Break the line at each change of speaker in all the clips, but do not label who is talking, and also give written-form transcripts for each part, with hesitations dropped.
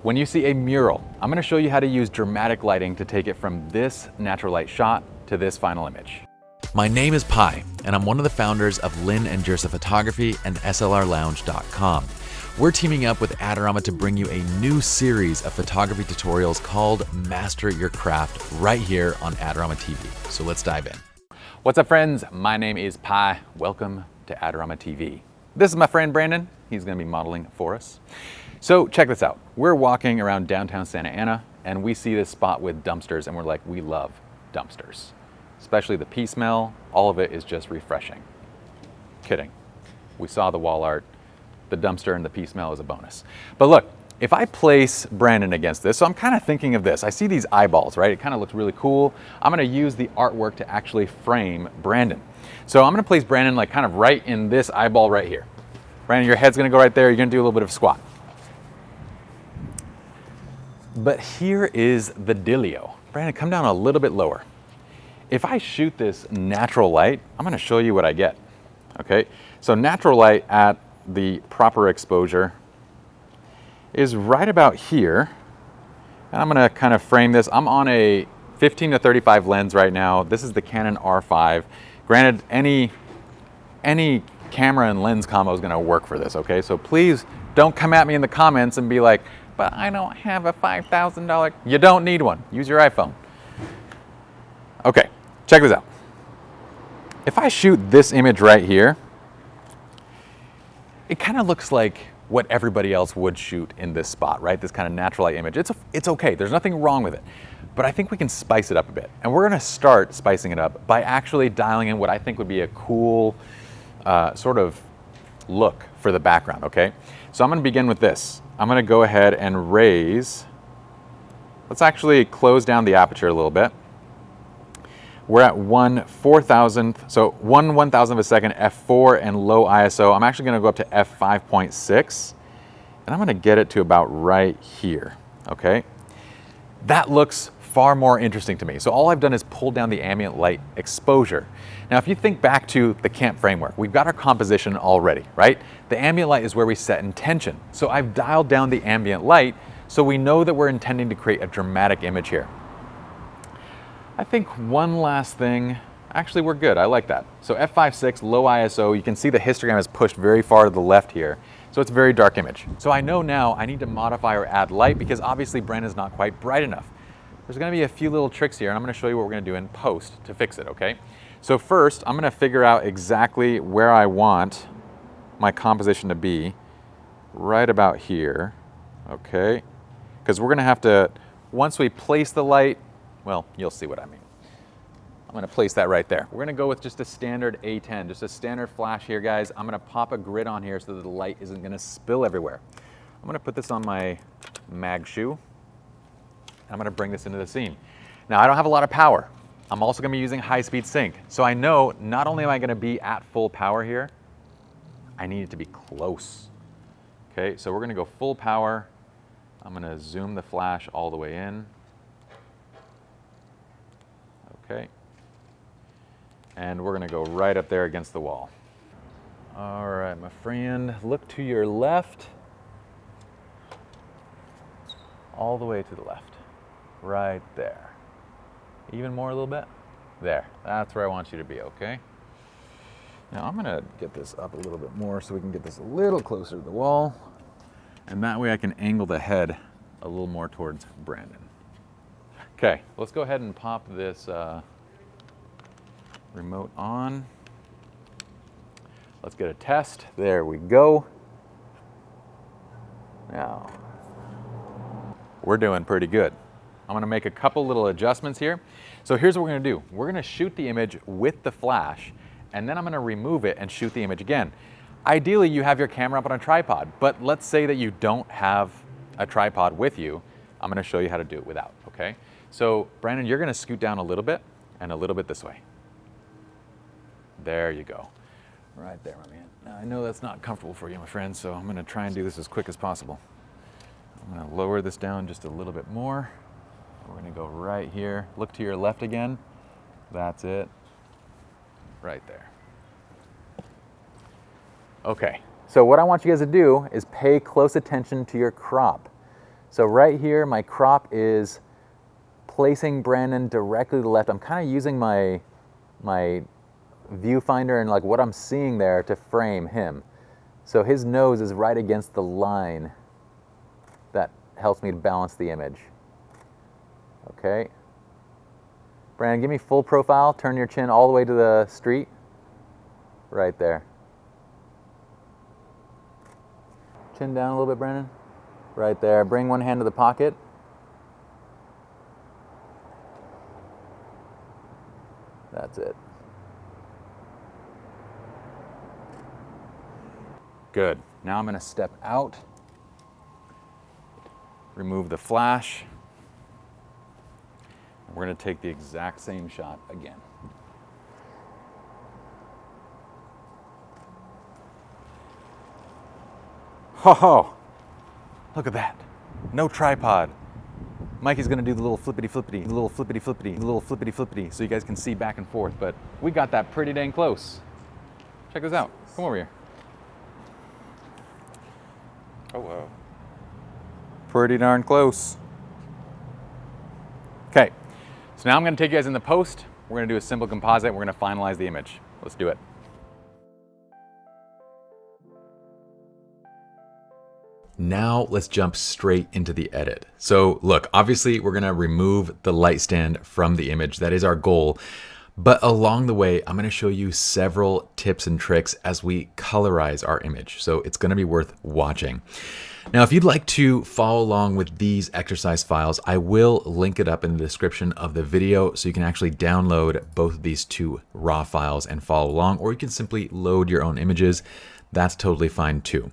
When you see a mural, I'm going to show you how to use dramatic lighting to take it from this natural light shot to this final image.
My name is Pi, and I'm one of the founders of Lynn and Jersa Photography and SLRLounge.com. We're teaming up with Adorama to bring you a new series of photography tutorials called Master Your Craft right here on Adorama TV. So let's dive in.
What's up, friends? My name is Pi. Welcome to Adorama TV. This is my friend Brandon. He's going to be modeling for us. So check this out. We're walking around downtown Santa Ana and we see this spot with dumpsters and we're like, we love dumpsters. Especially the pea smell, all of it is just refreshing. Kidding. We saw the wall art. The dumpster and the pea smell is a bonus. But look, if I place Brandon against this, so I'm kind of thinking of this. I see these eyeballs, right? It kind of looks really cool. I'm going to use the artwork to actually frame Brandon. So I'm going to place Brandon like kind of right in this eyeball right here. Brandon, your head's going to go right there. You're going to do a little bit of a squat. But here is the dealio. Brandon, come down a little bit lower. If I shoot this natural light, I'm going to show you what I get. Okay, so natural light at the proper exposure is right about here. And I'm going to kind of frame this. I'm on a 15 to 35 lens right now. This is the Canon R5. Granted, any camera and lens combo is going to work for this. Okay, so please don't come at me in the comments and be like, but I don't have a $5,000. You don't need one. Use your iPhone. Okay, check this out. If I shoot this image right here, it kind of looks like what everybody else would shoot in this spot, right? This kind of natural light image. It's okay. There's nothing wrong with it. But I think we can spice it up a bit. And we're going to start spicing it up by actually dialing in what I think would be a cool sort of look for the background, okay? So I'm going to begin with this. I'm going to go ahead and raise. Let's actually close down the aperture a little bit. We're at 1/4000th, so 1/1000th of a second, f4 and low ISO. I'm actually going to go up to f5.6, and I'm going to get it to about right here, okay? That looks far more interesting to me. So all I've done is pull down the ambient light exposure. Now, if you think back to the camp framework, we've got our composition already, right? The ambient light is where we set intention. So I've dialed down the ambient light so we know that we're intending to create a dramatic image here. I think one last thing, actually we're good, I like that. So f5.6, low ISO, you can see the histogram is pushed very far to the left here. So it's a very dark image. So I know now I need to modify or add light because obviously Brandon's not quite bright enough. There's gonna be a few little tricks here and I'm gonna show you what we're gonna do in post to fix it, okay? So first, I'm gonna figure out exactly where I want my composition to be, right about here, okay? Because we're gonna have to, once we place the light, well, you'll see what I mean. I'm gonna place that right there. We're gonna go with just a standard A10, just a standard flash here, guys. I'm gonna pop a grid on here so that the light isn't gonna spill everywhere. I'm gonna put this on my mag shoe. I'm gonna bring this into the scene. Now, I don't have a lot of power. I'm also gonna be using high-speed sync. So I know not only am I gonna be at full power here, I need it to be close. Okay, so we're gonna go full power. I'm gonna zoom the flash all the way in. Okay. And we're gonna go right up there against the wall. All right, my friend, look to your left. All the way to the left. Right there. Even more a little bit? There, that's where I want you to be, okay? Now I'm gonna get this up a little bit more so we can get this a little closer to the wall. And that way I can angle the head a little more towards Brandon. Okay, let's go ahead and pop this remote on. Let's get a test. There we go. Now, we're doing pretty good. I'm gonna make a couple little adjustments here. So here's what we're gonna do. We're gonna shoot the image with the flash, and then I'm gonna remove it and shoot the image again. Ideally, you have your camera up on a tripod, but let's say that you don't have a tripod with you. I'm gonna show you how to do it without, okay? So Brandon, you're gonna scoot down a little bit and a little bit this way. There you go. Right there, my man. Now, I know that's not comfortable for you, my friend, so I'm gonna try and do this as quick as possible. I'm gonna lower this down just a little bit more. We're gonna go right here. Look to your left again. That's it. Right there. Okay, so what I want you guys to do is pay close attention to your crop. So right here, my crop is placing Brandon directly to the left. I'm kind of using my viewfinder and like what I'm seeing there to frame him. So his nose is right against the line. That helps me to balance the image. Okay. Brandon, give me full profile. Turn your chin all the way to the street. Right there. Chin down a little bit, Brandon. Right there. Bring one hand to the pocket. That's it. Good. Now I'm going to step out, remove the flash. We're going to take the exact same shot again. Ho ho! Look at that. No tripod. Mikey's going to do the little flippity flippity, the little flippity flippity, the little flippity flippity, so you guys can see back and forth, but we got that pretty dang close. Check this out. Come over here.
Oh, wow.
Pretty darn close. Okay, so now I'm going to take you guys in the post. We're going to do a simple composite. We're going to finalize the image. Let's do it.
Now let's jump straight into the edit. So look, obviously we're gonna remove the light stand from the image. That is our goal. But along the way, I'm gonna show you several tips and tricks as we colorize our image. So it's gonna be worth watching. Now, if you'd like to follow along with these exercise files, I will link it up in the description of the video so you can actually download both of these two raw files and follow along, or you can simply load your own images. That's totally fine too.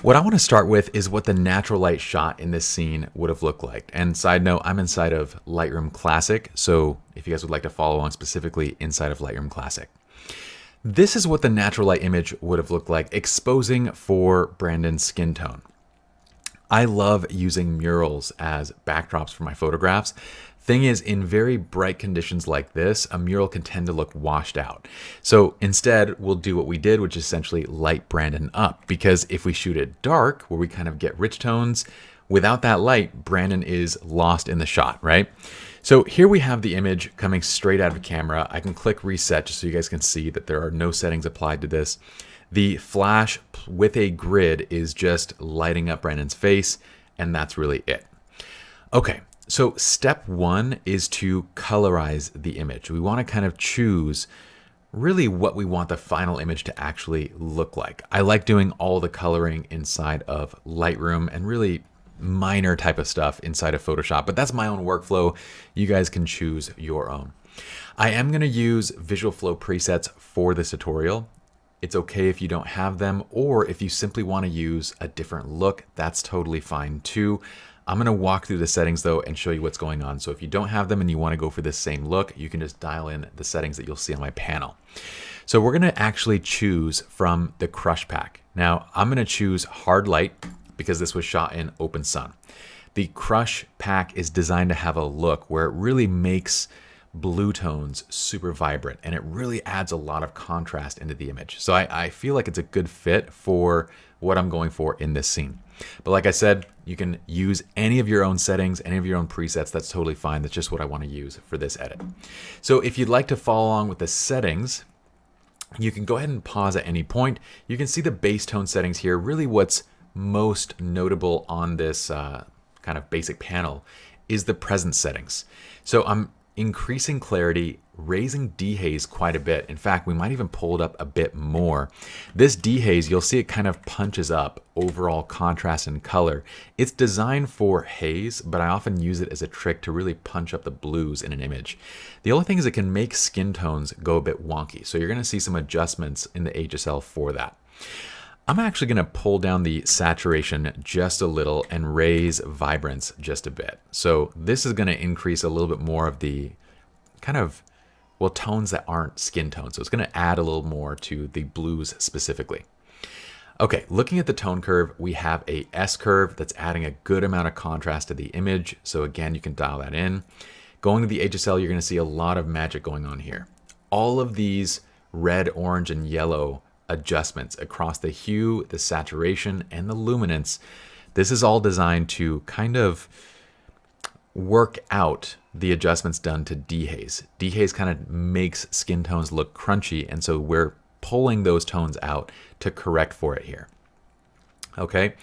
What I want to start with is what the natural light shot in this scene would have looked like. And side note, I'm inside of Lightroom Classic, so if you guys would like to follow along specifically inside of Lightroom Classic. This is what the natural light image would have looked like, exposing for Brandon's skin tone. I love using murals as backdrops for my photographs. Thing is, in very bright conditions like this, a mural can tend to look washed out. So instead, we'll do what we did, which is essentially light Brandon up. Because if we shoot it dark, where we kind of get rich tones, without that light, Brandon is lost in the shot, right? So here we have the image coming straight out of camera. I can click reset just so you guys can see that there are no settings applied to this. The flash with a grid is just lighting up Brandon's face, and that's really it. Okay. So step one is to colorize the image. We want to kind of choose really what we want the final image to actually look like. I like doing all the coloring inside of Lightroom and really minor type of stuff inside of Photoshop, but that's my own workflow. You guys can choose your own. I am going to use Visual Flow presets for this tutorial. It's okay if you don't have them, or if you simply want to use a different look, that's totally fine too. I'm going to walk through the settings though and show you what's going on. So if you don't have them and you want to go for the same look, you can just dial in the settings that you'll see on my panel. So we're going to actually choose from the Crush pack. Now I'm going to choose Hard Light because this was shot in open sun. The Crush pack is designed to have a look where it really makes blue tones super vibrant and it really adds a lot of contrast into the image. So I feel like it's a good fit for what I'm going for in this scene. But like I said, you can use any of your own settings, any of your own presets. That's totally fine. That's just what I want to use for this edit. So if you'd like to follow along with the settings, you can go ahead and pause at any point. You can see the base tone settings here. Really what's most notable on this kind of basic panel is the presence settings. So I'm increasing clarity, raising dehaze quite a bit. In fact, we might even pull it up a bit more. This dehaze, you'll see it kind of punches up overall contrast and color. It's designed for haze, but I often use it as a trick to really punch up the blues in an image. The only thing is it can make skin tones go a bit wonky. So you're going to see some adjustments in the HSL for that. I'm actually going to pull down the saturation just a little and raise vibrance just a bit. So this is going to increase a little bit more of the kind of, well, tones that aren't skin tones. So it's going to add a little more to the blues specifically. Okay, looking at the tone curve, we have a S curve that's adding a good amount of contrast to the image. So again, you can dial that in. Going to the HSL, you're going to see a lot of magic going on here. All of these red, orange, and yellow adjustments across the hue, the saturation, and the luminance, This is all designed to kind of work out the adjustments done to dehaze. Dehaze kind of makes skin tones look crunchy, and so we're pulling those tones out to correct for it here. Okay,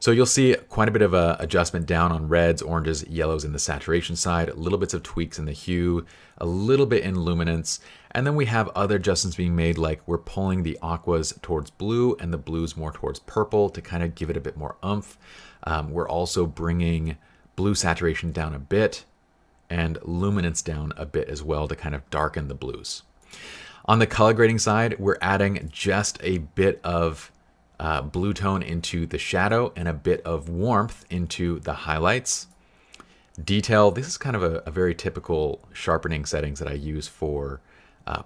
so you'll see quite a bit of a adjustment down on reds, oranges, yellows in the saturation side, little bits of tweaks in the hue, a little bit in luminance, and then we have other adjustments being made, like we're pulling the aquas towards blue and the blues more towards purple to kind of give it a bit more oomph. We're also bringing blue saturation down a bit and luminance down a bit as well to kind of darken the blues. On the color grading side, we're adding just a bit of blue tone into the shadow and a bit of warmth into the highlights. Detail, this is kind of a very typical sharpening settings that I use for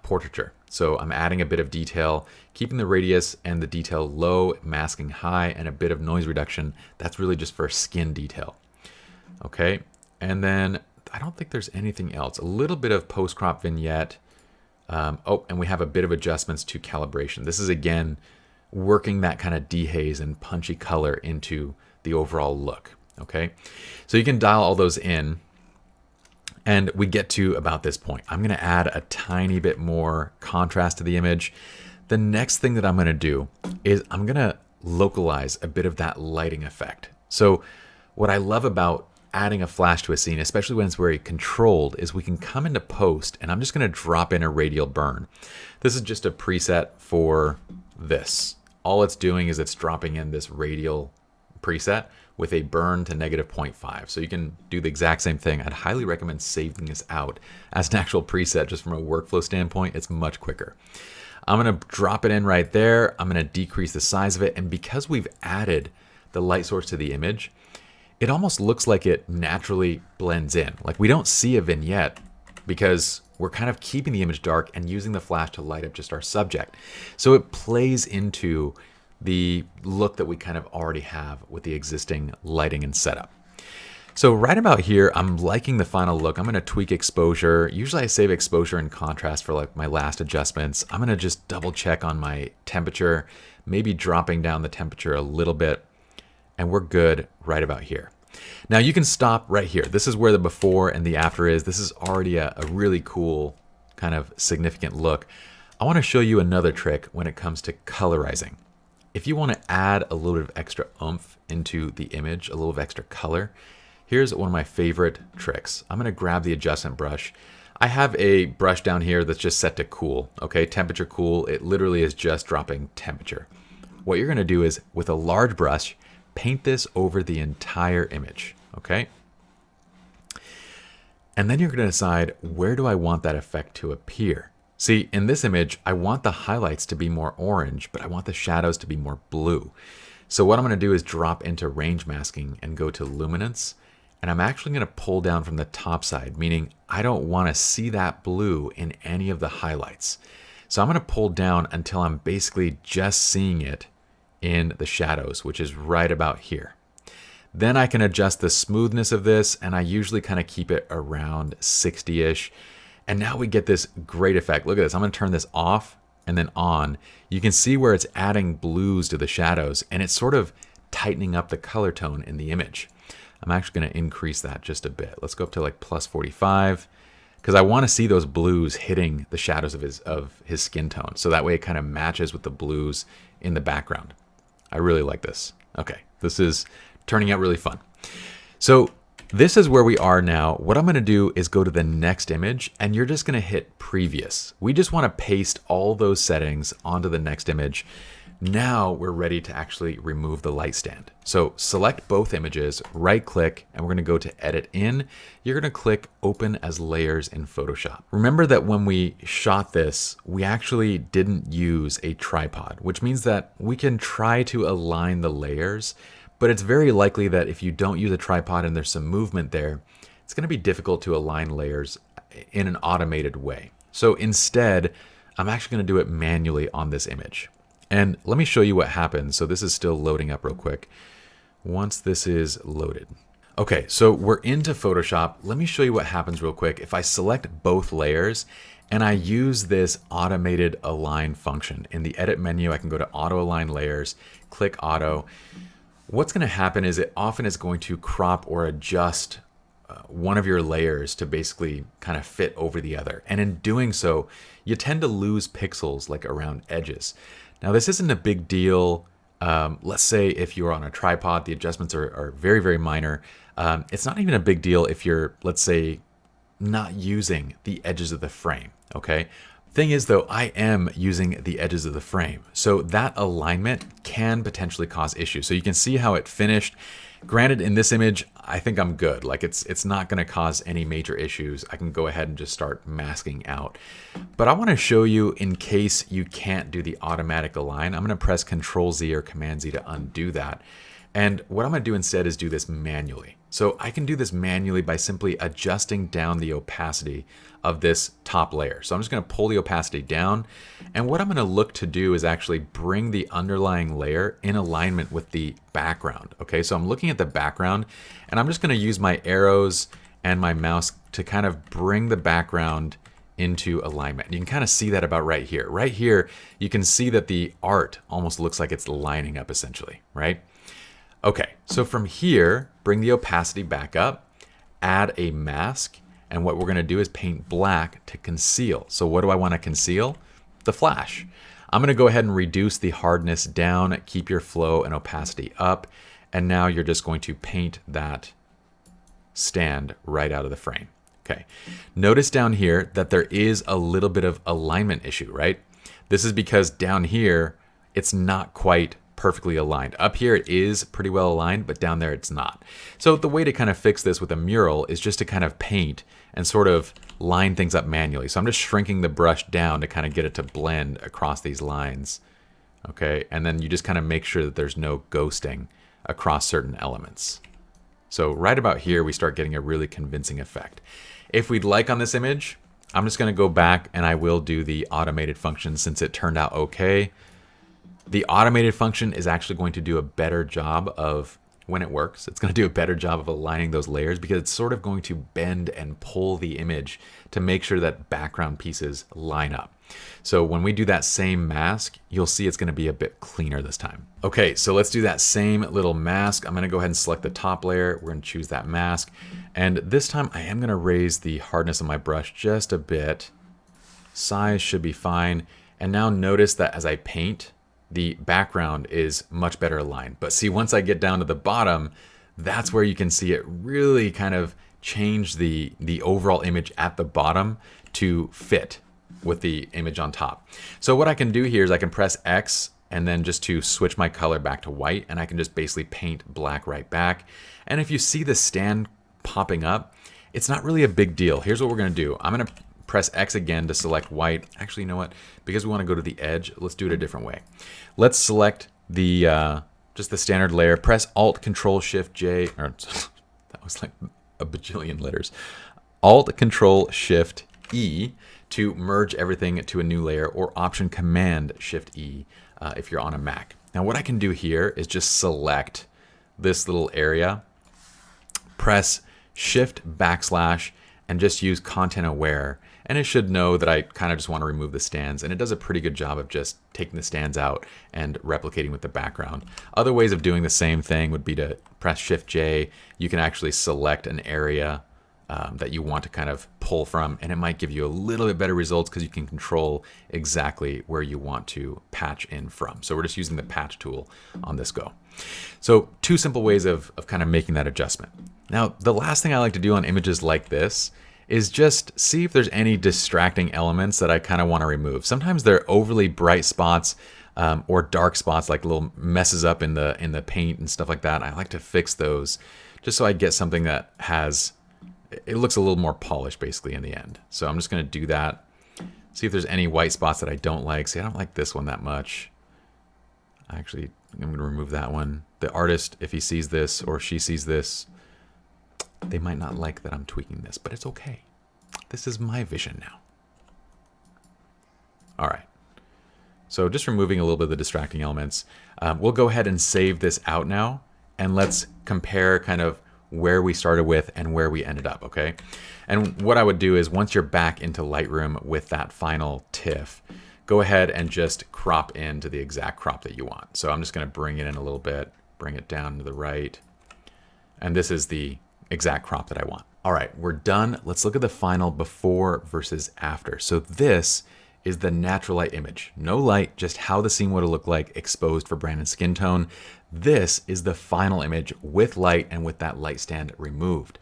portraiture. So I'm adding a bit of detail, keeping the radius and the detail low, masking high, and a bit of noise reduction. That's really just for skin detail. Okay, and then I don't think there's anything else. A little bit of post-crop vignette. Oh, and we have a bit of adjustments to calibration. This is, again, working that kind of dehaze and punchy color into the overall look. Okay, so you can dial all those in, and we get to about this point. I'm going to add a tiny bit more contrast to the image. The next thing that I'm going to do is I'm going to localize a bit of that lighting effect. So what I love about adding a flash to a scene, especially when it's very controlled, is we can come into post, and I'm just going to drop in a radial burn. This is just a preset for this. All it's doing is it's dropping in this radial preset with a burn to -0.5. So you can do the exact same thing. I'd highly recommend saving this out as an actual preset just from a workflow standpoint. It's much quicker. I'm going to drop it in right there. I'm going to decrease the size of it. And because we've added the light source to the image, it almost looks like it naturally blends in. Like we don't see a vignette because we're kind of keeping the image dark and using the flash to light up just our subject. So it plays into the look that we kind of already have with the existing lighting and setup. So right about here, I'm liking the final look. I'm going to tweak exposure. Usually I save exposure and contrast for like my last adjustments. I'm going to just double check on my temperature, maybe dropping down the temperature a little bit, and we're good right about here. Now you can stop right here. This is where the before and the after is. This is already a really cool kind of significant look. I want to show you another trick when it comes to colorizing. If you want to add a little bit of extra oomph into the image, a little of extra color, here's one of my favorite tricks. I'm going to grab the adjustment brush. I have a brush down here that's just set to cool, okay? Temperature cool. It literally is just dropping temperature. What you're going to do is, with a large brush, paint this over the entire image, okay? And then you're going to decide, where do I want that effect to appear? See, in this image, I want the highlights to be more orange, but I want the shadows to be more blue. So what I'm going to do is drop into range masking and go to luminance. And I'm actually going to pull down from the top side, meaning I don't want to see that blue in any of the highlights. So I'm going to pull down until I'm basically just seeing it in the shadows, which is right about here. Then I can adjust the smoothness of this, and I usually kind of keep it around 60-ish. And now we get this great effect. Look at this. I'm going to turn this off and then on. You can see where it's adding blues to the shadows, and it's sort of tightening up the color tone in the image. I'm actually going to increase that just a bit. Let's go up to like +45, because I want to see those blues hitting the shadows of his skin tone. So that way it kind of matches with the blues in the background. I really like this. Okay, this is turning out really fun. So this is where we are now. What I'm going to do is go to the next image, and you're just going to hit previous. We just want to paste all those settings onto the next image. Now we're ready to actually remove the light stand. So select both images, right click, and we're going to go to edit in. You're going to click open as layers in Photoshop. Remember that when we shot this, we actually didn't use a tripod, which means that we can try to align the layers, but it's very likely that if you don't use a tripod and there's some movement there, it's going to be difficult to align layers in an automated way. So instead, I'm actually going to do it manually on this image. And let me show you what happens. So this is still loading up real quick. Once this is loaded. Okay, so we're into Photoshop. Let me show you what happens real quick. If I select both layers and I use this automated align function, in the edit menu, I can go to auto align layers, click auto. what's going to happen is it often is going to crop or adjust one of your layers to basically kind of fit over the other. And in doing so, you tend to lose pixels like around edges. Now, this isn't a big deal. Let's say if you're on a tripod, the adjustments are very, very minor. It's not even a big deal if you're, let's say, not using the edges of the frame, okay? Thing is though, I am using the edges of the frame. So that alignment can potentially cause issues. So you can see how it finished. Granted, in this image, I think I'm good. Like it's not gonna cause any major issues. I can go ahead and just start masking out. But I wanna show you in case you can't do the automatic align. I'm gonna press Control Z or Command Z to undo that. And what I'm gonna do instead is do this manually. So I can do this manually by simply adjusting down the opacity of this top layer. So I'm just gonna pull the opacity down. And what I'm gonna look to do is actually bring the underlying layer in alignment with the background. Okay, so I'm looking at the background and I'm just gonna use my arrows and my mouse to kind of bring the background into alignment. You can kind of see that about right here. Right here, you can see that the art almost looks like it's lining up essentially, right? Okay, so from here, bring the opacity back up, add a mask, and what we're gonna do is paint black to conceal. So what do I wanna conceal? The flash. I'm gonna go ahead and reduce the hardness down, keep your flow and opacity up, and now you're just going to paint that stand right out of the frame. Okay, notice down here that there is a little bit of alignment issue, right? This is because down here, it's not quite perfectly aligned. Up here it is pretty well aligned, but down there it's not. So the way to kind of fix this with a mural is just to kind of paint and sort of line things up manually. So I'm just shrinking the brush down to kind of get it to blend across these lines. Okay, and then you just kind of make sure that there's no ghosting across certain elements. So right about here, we start getting a really convincing effect. If we'd like on this image, I'm just gonna go back and I will do the automated function since it turned out okay. The automated function is actually going to do a better job of, when it works, it's going to do a better job of aligning those layers because it's sort of going to bend and pull the image to make sure that background pieces line up. So when we do that same mask, you'll see it's going to be a bit cleaner this time. Okay, so let's do that same little mask. I'm going to go ahead and select the top layer. We're going to choose that mask. And this time I am going to raise the hardness of my brush just a bit. Size should be fine. And now notice that as I paint, the background is much better aligned. But see, once I get down to the bottom, that's where you can see it really kind of change the overall image at the bottom to fit with the image on top. So what I can do here is I can press X and then just to switch my color back to white, and I can just basically paint black right back. And if you see the stand popping up, it's not really a big deal. Here's what we're gonna do. I'm gonna press X again to select white. Actually, you know what? Because we want to go to the edge, let's do it a different way. Let's select the just the standard layer. Press Alt Control Shift J, or that was like a bajillion letters. Alt Control Shift E to merge everything to a new layer, or Option Command Shift E if you're on a Mac. Now, what I can do here is just select this little area, press Shift / and just use Content Aware. And it should know that I kind of just want to remove the stands, and it does a pretty good job of just taking the stands out and replicating with the background. Other ways of doing the same thing would be to press Shift J. You can actually select an area that you want to kind of pull from, and it might give you a little bit better results because you can control exactly where you want to patch in from. So we're just using the patch tool on this go. So two simple ways of kind of making that adjustment. Now, the last thing I like to do on images like this is just see if there's any distracting elements that I kind of want to remove. Sometimes they're overly bright spots or dark spots, like little messes up in the paint and stuff like that. I like to fix those just so I get something that it looks a little more polished basically in the end. So I'm just going to do that. See if there's any white spots that I don't like. See, I don't like this one that much. I'm going to remove that one. The artist, if he sees this or she sees this, they might not like that I'm tweaking this, but it's okay. This is my vision now. All right. So just removing a little bit of the distracting elements. We'll go ahead and save this out now, and let's compare kind of where we started with and where we ended up, okay? And what I would do is once you're back into Lightroom with that final TIFF, go ahead and just crop into the exact crop that you want. So I'm just gonna bring it in a little bit,
bring it down to the right. And this is the exact crop that I want. All right, we're done. Let's look at the final before versus after. So this is the natural light image. No light, just how the scene would have looked like exposed for Brandon's skin tone. This is the final image with light and with that light stand removed.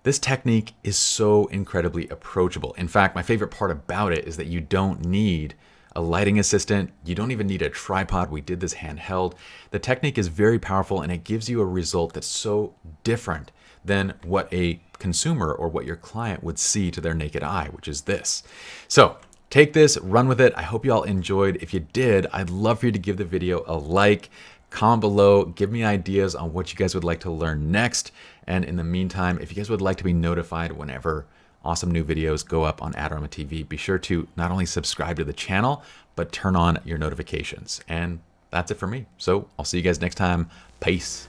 This technique is so incredibly approachable. In fact, my favorite part about it is that you don't need a lighting assistant. You don't even need a tripod. We did this handheld. The technique is very powerful and it gives you a result that's so different than what a consumer or what your client would see to their naked eye, which is this. So take this, run with it. I hope you all enjoyed. If you did, I'd love for you to give the video a like, comment below, give me ideas on what you guys would like to learn next. And in the meantime, if you guys would like to be notified whenever awesome new videos go up on Adorama TV, be sure to not only subscribe to the channel, but turn on your notifications. And that's it for me. So I'll see you guys next time. Peace.